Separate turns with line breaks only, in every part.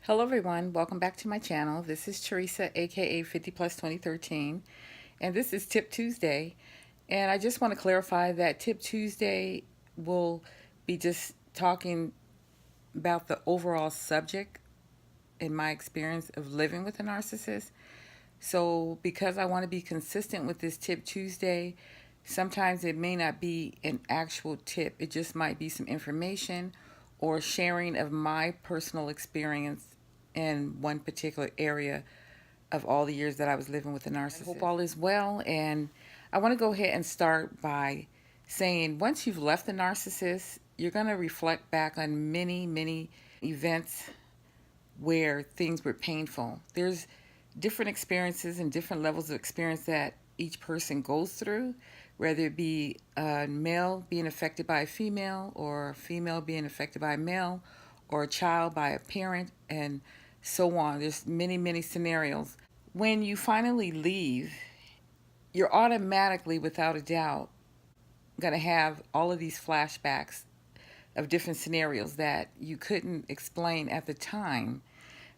Hello everyone, welcome back to my channel. This is Teresa, aka 50 Plus 2013, and this is Tip Tuesday. And I just want to clarify that Tip Tuesday will be just talking about the overall subject in my experience of living with a narcissist. So because I want to be consistent with this Tip Tuesday, sometimes it may not be an actual tip. It just might be some information or sharing of my personal experience in one particular area of all the years that I was living with a narcissist. I hope all is well, and I want to go ahead and start by saying once you've left the narcissist, you're going to reflect back on many events where things were painful. There's different experiences and different levels of experience that each person goes through, whether it be a male being affected by a female, or a female being affected by a male, or a child by a parent, and so on. There's many scenarios. When you finally leave, you're automatically, without a doubt, going to have all of these flashbacks of different scenarios that you couldn't explain at the time.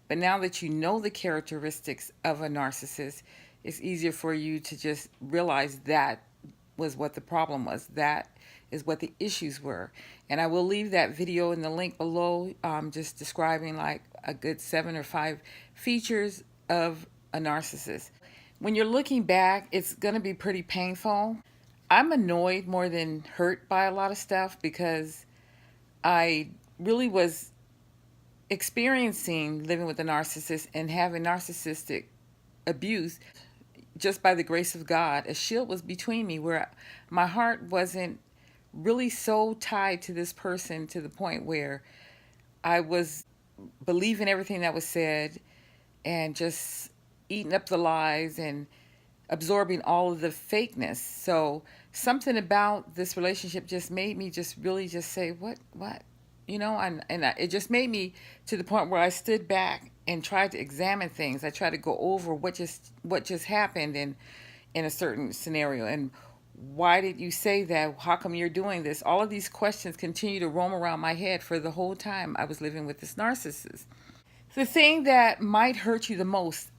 But now that you know the characteristics of a narcissist, it's easier for you to just realize that was what the problem was. That is what the issues were. And I will leave that video in the link below, just describing like a good 7 or 5 features of a narcissist. When you're looking back, it's going to be pretty painful. I'm annoyed more than hurt by a lot of stuff because I really was experiencing living with a narcissist and having narcissistic abuse just by the grace of God. A shield was between me where my heart wasn't really so tied to this person to the point where I was believing everything that was said and just eating up the lies and absorbing all of the fakeness. So something about this relationship just made me just really just say, what? It just made me to the point where I stood back and tried to examine things. I tried to go over what just happened in a certain scenario. And why did you say that? How come you're doing this? All of these questions continue to roam around my head for the whole time I was living with this narcissist. The thing that might hurt you the most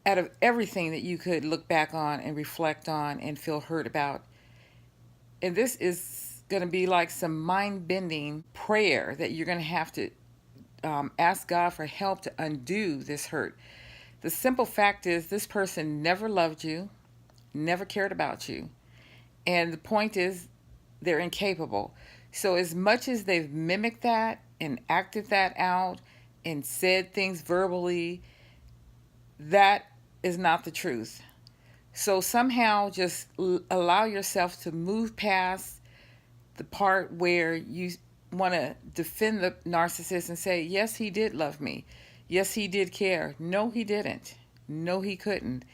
out of everything that you could look back on and reflect on and feel hurt about, and this is going to be like some mind-bending prayer that you're going to have to ask God for help to undo this hurt. The simple fact is this person never loved you, never cared about you. And the point is they're incapable. So as much as they've mimicked that and acted that out and said things verbally, that is not the truth. So somehow just allow yourself to move past the part where you want to defend the narcissist and say, yes, he did love me. Yes, he did care. No, he didn't. No, he couldn't.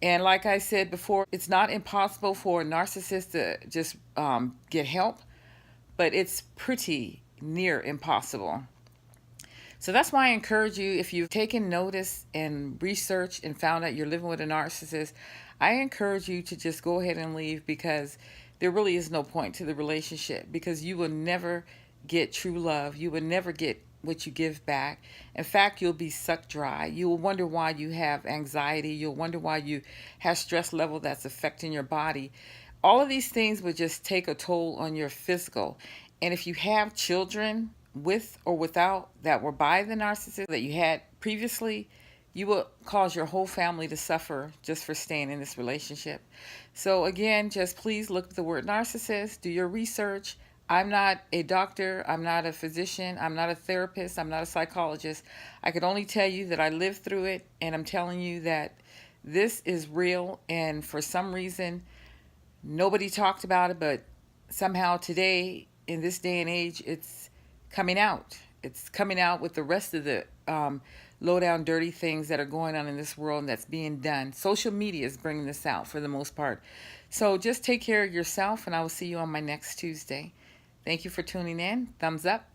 And like I said before, it's not impossible for a narcissist to just get help, but it's pretty near impossible. So that's why I encourage you, if you've taken notice and researched and found out you're living with a narcissist, I encourage you to just go ahead and leave, because there really is no point to the relationship, because you will never get true love. You will never get what you give back. In fact, you'll be sucked dry. You will wonder why you have anxiety. You'll wonder why you have stress level that's affecting your body. All of these things would just take a toll on your physical. And if you have children with or without that were by the narcissist that you had previously, you will cause your whole family to suffer just for staying in this relationship. So again, just please look at the word narcissist, do your research. I'm not a doctor, I'm not a physician, I'm not a therapist, I'm not a psychologist. I could only tell you that I lived through it, and I'm telling you that this is real, and for some reason, nobody talked about it, but somehow today, in this day and age, it's coming out. It's coming out with the rest of the low down dirty things that are going on in this world and that's being done. Social media is bringing this out for the most part. So just take care of yourself, and I will see you on my next Tuesday. Thank you for tuning in. Thumbs up.